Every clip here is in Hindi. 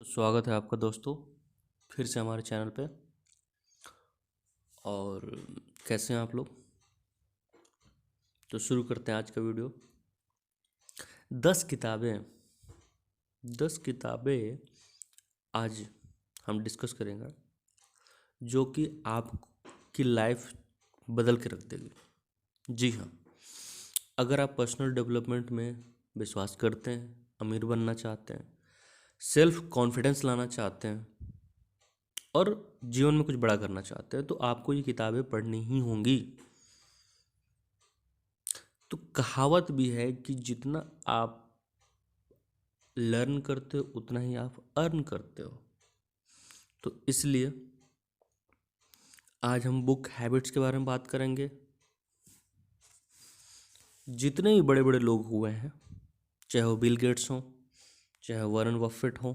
स्वागत है आपका दोस्तों फिर से हमारे चैनल पे। और कैसे हैं आप लोग? तो शुरू करते हैं आज का वीडियो। 10 किताबें 10 किताबें आज हम डिस्कस करेंगे जो कि आपकी लाइफ बदल के रख देगी। जी हाँ, अगर आप पर्सनल डेवलपमेंट में विश्वास करते हैं, अमीर बनना चाहते हैं, सेल्फ कॉन्फिडेंस लाना चाहते हैं और जीवन में कुछ बड़ा करना चाहते हैं, तो आपको ये किताबें पढ़नी ही होंगी। तो कहावत भी है कि जितना आप लर्न करते हो उतना ही आप अर्न करते हो। तो इसलिए आज हम बुक हैबिट्स के बारे में बात करेंगे। जितने भी बड़े बड़े लोग हुए हैं, चाहे वो बिल गेट्स हों, चाहे वॉरेन बफेट हों,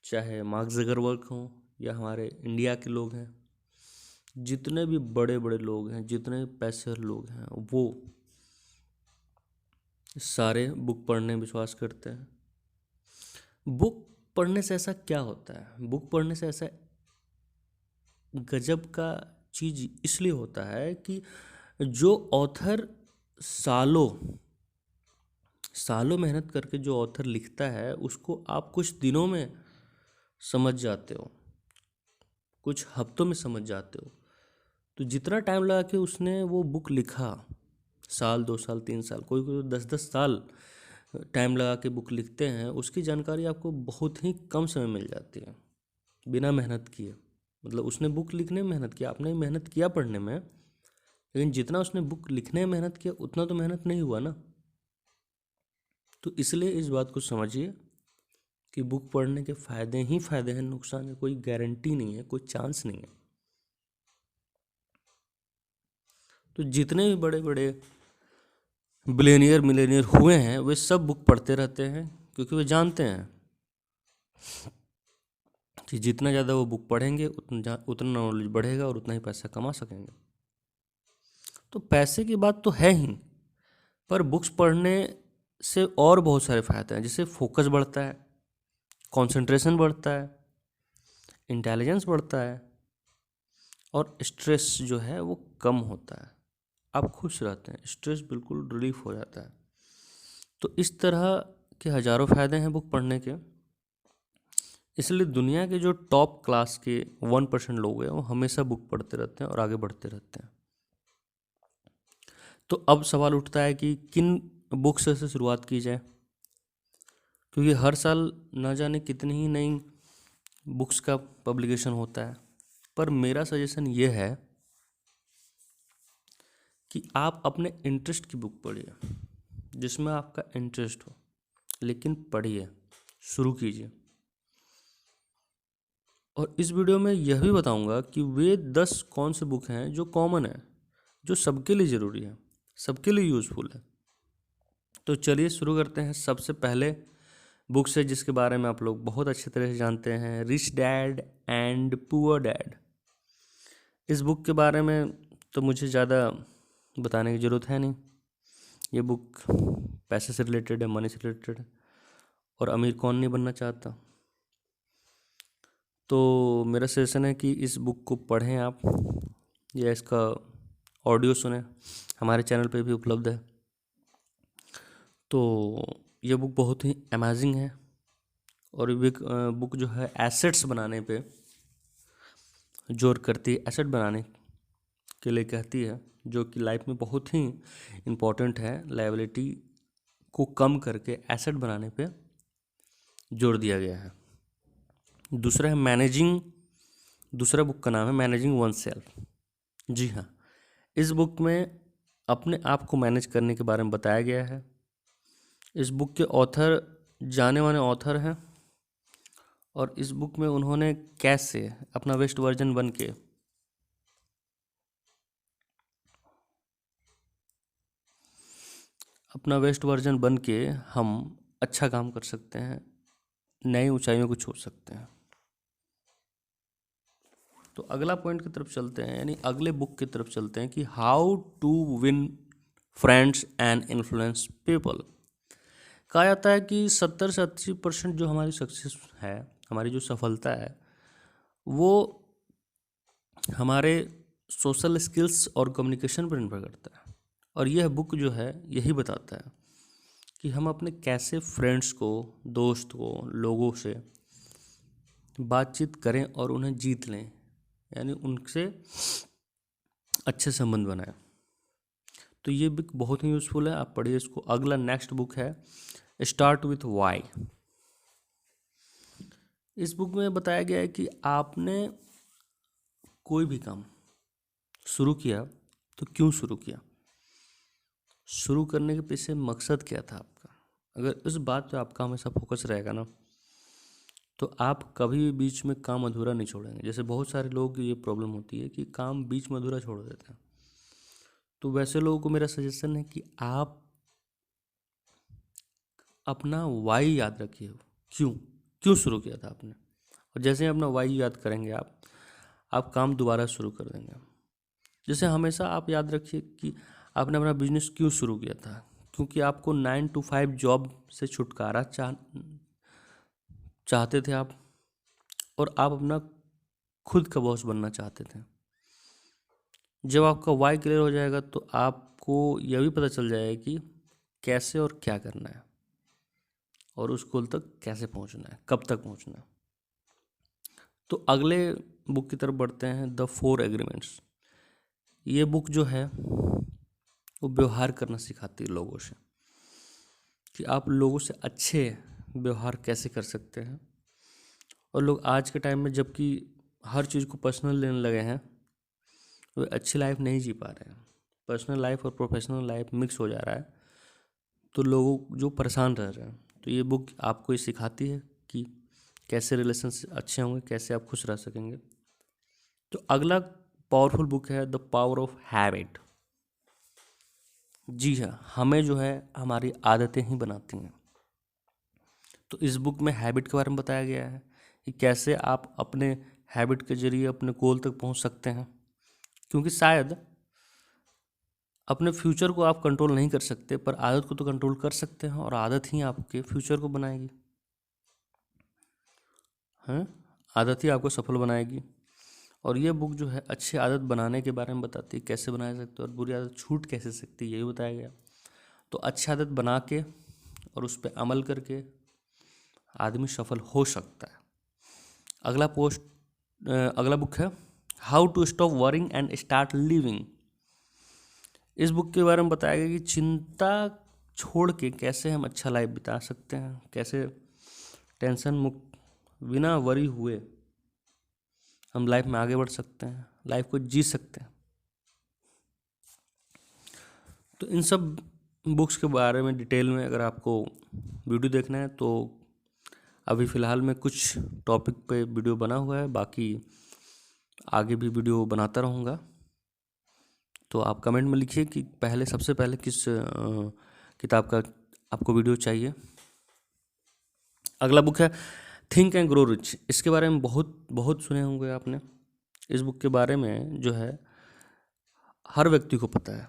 चाहे मार्क ज़करबर्ग हों, या हमारे इंडिया के लोग हैं, जितने भी बड़े बड़े लोग हैं, जितने पैसे लोग हैं, वो सारे बुक पढ़ने में विश्वास करते हैं। बुक पढ़ने से ऐसा क्या होता है? बुक पढ़ने से ऐसा गजब का चीज़ इसलिए होता है कि जो ऑथर सालों सालों मेहनत करके जो ऑथर लिखता है उसको आप कुछ दिनों में समझ जाते हो, कुछ हफ्तों में समझ जाते हो। तो जितना टाइम लगा के उसने वो बुक लिखा, साल 2 साल 3 साल, कोई कोई 10-10 साल टाइम लगा के बुक लिखते हैं, उसकी जानकारी आपको बहुत ही कम समय मिल जाती है बिना मेहनत किए। मतलब उसने बुक लिखने में मेहनत किया, आपने मेहनत किया पढ़ने में, लेकिन जितना उसने बुक लिखने में मेहनत किया उतना तो मेहनत नहीं हुआ ना। तो इसलिए इस बात को समझिए कि बुक पढ़ने के फ़ायदे ही फ़ायदे हैं, नुकसान की कोई गारंटी नहीं है, कोई चांस नहीं है। तो जितने भी बड़े बड़े बिलियनियर मिलेनियर हुए हैं वे सब बुक पढ़ते रहते हैं, क्योंकि वे जानते हैं कि जितना ज़्यादा वो बुक पढ़ेंगे उतना नॉलेज बढ़ेगा और उतना ही पैसा कमा सकेंगे। तो पैसे की बात तो है ही, पर बुक्स पढ़ने से और बहुत सारे फ़ायदे हैं। जैसे फोकस बढ़ता है, कंसंट्रेशन बढ़ता है, इंटेलिजेंस बढ़ता है और स्ट्रेस जो है वो कम होता है। आप खुश रहते हैं, स्ट्रेस बिल्कुल रिलीफ हो जाता है। तो इस तरह के हज़ारों फ़ायदे हैं बुक पढ़ने के। इसलिए दुनिया के जो टॉप क्लास के 1% लोग हैं वो हमेशा बुक पढ़ते रहते हैं और आगे बढ़ते रहते हैं। तो अब सवाल उठता है कि किन बुक्स से शुरुआत की जाए, क्योंकि हर साल ना जाने कितनी ही नई बुक्स का पब्लिकेशन होता है। पर मेरा सजेशन ये है कि आप अपने इंटरेस्ट की बुक पढ़िए, जिसमें आपका इंटरेस्ट हो, लेकिन पढ़िए, शुरू कीजिए। और इस वीडियो में यह भी बताऊंगा कि वे 10 कौन से बुक हैं जो कॉमन है, जो सबके लिए ज़रूरी है, सबके लिए यूज़फुल है। तो चलिए शुरू करते हैं। सबसे पहले बुक से जिसके बारे में आप लोग बहुत अच्छी तरह से जानते हैं, rich dad and poor dad. इस बुक के बारे में तो मुझे ज़्यादा बताने की ज़रूरत है नहीं। ये बुक पैसे से रिलेटेड है, मनी से रिलेटेड है, और अमीर कौन नहीं बनना चाहता। तो मेरा सजेशन है कि इस बुक को पढ़ें आप, या इसका ऑडियो सुने, हमारे चैनल पे भी उपलब्ध है। तो ये बुक बहुत ही अमेजिंग है, और ये बुक जो है एसेट्स बनाने पे जोर करती है, एसेट बनाने के लिए कहती है, जो कि लाइफ में बहुत ही इम्पोर्टेंट है। लायबिलिटी को कम करके एसेट बनाने पे जोर दिया गया है। दूसरा है मैनेजिंग, दूसरा बुक का नाम है मैनेजिंग वन सेल्फ। जी हाँ, इस बुक में अपने आप को मैनेज करने के बारे में बताया गया है। इस बुक के ऑथर जाने माने ऑथर हैं, और इस बुक में उन्होंने कैसे अपना बेस्ट वर्जन बन के हम अच्छा काम कर सकते हैं, नई ऊंचाइयों को छू सकते हैं। तो अगला पॉइंट की तरफ चलते हैं, यानी अगले बुक की तरफ चलते हैं कि how to win friends and influence people. कहा जाता है कि 70 से 80% जो हमारी सक्सेस है, हमारी जो सफलता है, वो हमारे सोशल स्किल्स और कम्युनिकेशन पर निर्भर करता है। और यह बुक जो है यही बताता है कि हम अपने कैसे फ्रेंड्स को, दोस्त को, लोगों से बातचीत करें और उन्हें जीत लें, यानी उनसे अच्छे संबंध बनाएं। तो ये बुक बहुत ही यूज़फुल है, आप पढ़िए इसको। अगला नेक्स्ट बुक है स्टार्ट विथ वाई। इस बुक में बताया गया है कि आपने कोई भी काम शुरू किया तो क्यों शुरू किया, शुरू करने के पीछे मकसद क्या था आपका। अगर इस बात पे आपका हमेशा फोकस रहेगा ना, तो आप कभी भी बीच में काम अधूरा नहीं छोड़ेंगे। जैसे बहुत सारे लोगों की ये प्रॉब्लम होती है कि काम बीच में अधूरा छोड़ देते हैं। तो वैसे लोगों को मेरा सजेशन है कि आप अपना वाई याद रखिए, क्यों क्यों शुरू किया था आपने। और जैसे ही अपना वाई याद करेंगे आप काम दोबारा शुरू कर देंगे। जैसे हमेशा आप याद रखिए कि आपने अपना बिजनेस क्यों शुरू किया था, क्योंकि आपको 9 to 5 जॉब से छुटकारा चाहते थे आप, और आप अपना खुद का बॉस बनना चाहते थे। जब आपका वाई क्लियर हो जाएगा तो आपको यह भी पता चल जाएगा कि कैसे और क्या करना है, और उस गोल तक कैसे पहुंचना है, कब तक पहुंचना है। तो अगले बुक की तरफ बढ़ते हैं, द 4 एग्रीमेंट्स। ये बुक जो है वो व्यवहार करना सिखाती है लोगों से, कि आप लोगों से अच्छे व्यवहार कैसे कर सकते हैं। और लोग आज के टाइम में जबकि हर चीज़ को पर्सनल लेने लगे हैं, वे अच्छी लाइफ नहीं जी पा रहे हैं। पर्सनल लाइफ और प्रोफेशनल लाइफ मिक्स हो जा रहा है, तो लोग जो परेशान रह रहे हैं। तो ये बुक आपको ये सिखाती है कि कैसे रिलेशंस अच्छे होंगे, कैसे आप खुश रह सकेंगे। तो अगला पावरफुल बुक है द पावर ऑफ हैबिट। जी हाँ, हमें जो है हमारी आदतें ही बनाती हैं। तो इस बुक में हैबिट के बारे में बताया गया है कि कैसे आप अपने हैबिट के जरिए अपने गोल तक पहुंच सकते हैं। क्योंकि शायद अपने फ्यूचर को आप कंट्रोल नहीं कर सकते, पर आदत को तो कंट्रोल कर सकते हैं, और आदत ही आपके फ्यूचर को बनाएगी। हैं, आदत ही आपको सफल बनाएगी। और ये बुक जो है अच्छी आदत बनाने के बारे में बताती है, कैसे बनाया सकते हो, और बुरी आदत छूट कैसे सकती है, ये भी बताया गया। तो अच्छी आदत बना के और उस पर अमल करके आदमी सफल हो सकता है। अगला बुक है how to stop worrying and start living. इस बुक के बारे में बताया गया कि चिंता छोड़ के कैसे हम अच्छा लाइफ बिता सकते हैं, कैसे टेंशन मुक्त बिना वरी हुए हम लाइफ में आगे बढ़ सकते हैं, लाइफ को जी सकते हैं। तो इन सब बुक्स के बारे में डिटेल में अगर आपको वीडियो देखना है तो अभी फ़िलहाल में कुछ टॉपिक पे वीडियो बना हुआ है, बाकी आगे भी वीडियो बनाता रहूँगा। तो आप कमेंट में लिखिए कि सबसे पहले किस किताब का आपको वीडियो चाहिए। अगला बुक है थिंक एंड ग्रो रिच। इसके बारे में बहुत बहुत सुने होंगे आपने। इस बुक के बारे में जो है हर व्यक्ति को पता है।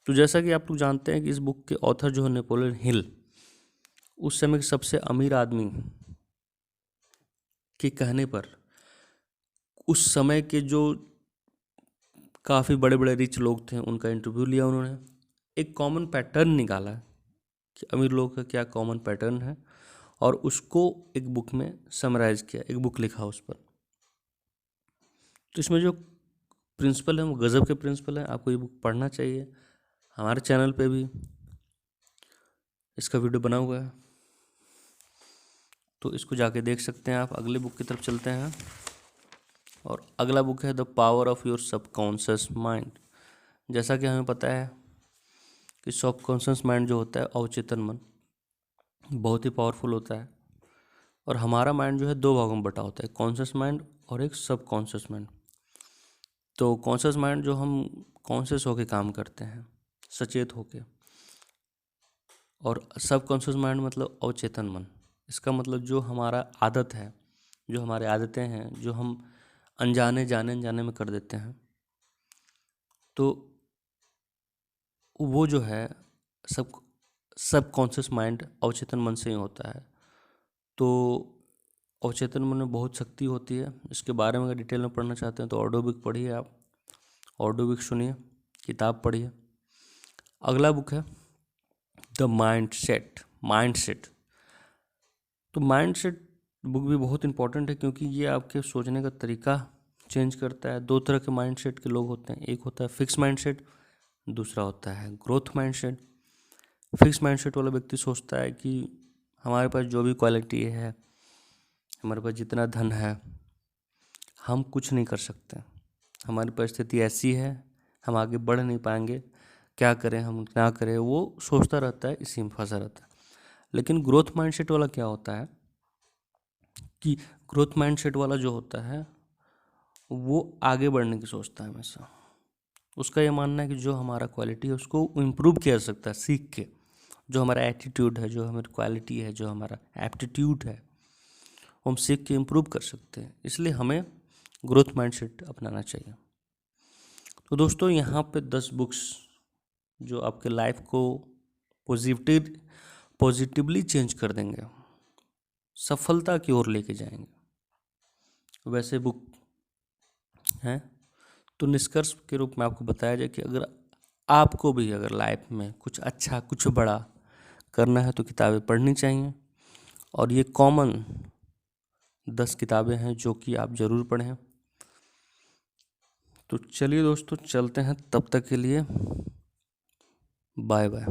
तो जैसा कि आप लोग जानते हैं कि इस बुक के ऑथर जो है नेपोलियन हिल, उस समय के सबसे अमीर आदमी के कहने पर उस समय के जो काफ़ी बड़े बड़े रिच लोग थे उनका इंटरव्यू लिया उन्होंने, एक कॉमन पैटर्न निकाला कि अमीर लोगों का क्या कॉमन पैटर्न है, और उसको एक बुक में समराइज किया, एक बुक लिखा उस पर। तो इसमें जो प्रिंसिपल है वो गजब के प्रिंसिपल है, आपको ये बुक पढ़ना चाहिए। हमारे चैनल पे भी इसका वीडियो बना हुआ है, तो इसको जाके देख सकते हैं आप। अगले बुक की तरफ चलते हैं, और अगला बुक है the power of your subconscious mind. जैसा कि हमें पता है कि सबकॉन्शियस माइंड जो होता है, अवचेतन मन, बहुत ही पावरफुल होता है। और हमारा माइंड जो है 2 भागों में बटा होता है, कॉन्शियस माइंड और एक सबकॉन्शियस माइंड। तो कॉन्शियस माइंड जो हम कॉन्शियस होके काम करते हैं, सचेत होके, और सबकॉन्शियस माइंड मतलब अवचेतन मन। इसका मतलब जो हमारा आदत है, जो हमारे आदतें हैं, जो हम जाने अनजाने में कर देते हैं, तो वो जो है सब सब कॉन्शियस माइंड अवचेतन मन से ही होता है। तो अवचेतन मन में बहुत शक्ति होती है। इसके बारे में अगर डिटेल में पढ़ना चाहते हैं तो ऑडियो बुक पढ़िए, आप ऑडियो बुक सुनिए, किताब पढ़िए। अगला बुक है द माइंडसेट। तो माइंडसेट बुक भी बहुत इंपॉर्टेंट है, क्योंकि ये आपके सोचने का तरीका चेंज करता है। दो तरह के माइंडसेट के लोग होते हैं, एक होता है फिक्स माइंडसेट, दूसरा होता है ग्रोथ माइंडसेट। फिक्स माइंडसेट वाला व्यक्ति सोचता है कि हमारे पास जो भी क्वालिटी है, हमारे पास जितना धन है, हम कुछ नहीं कर सकते, हमारी परिस्थिति ऐसी है, हम आगे बढ़ नहीं पाएंगे, क्या करें, हम क्या करें, वो सोचता रहता है, इसी में फंसा रहता है। लेकिन ग्रोथ माइंडसेट वाला क्या होता है कि ग्रोथ माइंडसेट वाला जो होता है वो आगे बढ़ने की सोचता है हमेशा। उसका ये मानना है कि जो हमारा क्वालिटी है उसको इम्प्रूव किया जा सकता है सीख के। जो हमारा एटीट्यूड है, जो हमारी क्वालिटी है, जो हमारा एप्टीट्यूड है, वो हम सीख के इम्प्रूव कर सकते हैं। इसलिए हमें ग्रोथ माइंडसेट अपनाना चाहिए। तो दोस्तों, यहाँ पे 10 बुक्स जो आपके लाइफ को पॉजिटिवली चेंज कर देंगे, सफलता की ओर लेके जाएंगे, वैसे बुक हैं। तो निष्कर्ष के रूप में आपको बताया जाए कि अगर आपको भी अगर लाइफ में कुछ अच्छा, कुछ बड़ा करना है तो किताबें पढ़नी चाहिए। और ये कॉमन 10 किताबें हैं जो कि आप ज़रूर पढ़ें। तो चलिए दोस्तों, चलते हैं। तब तक के लिए बाय बाय।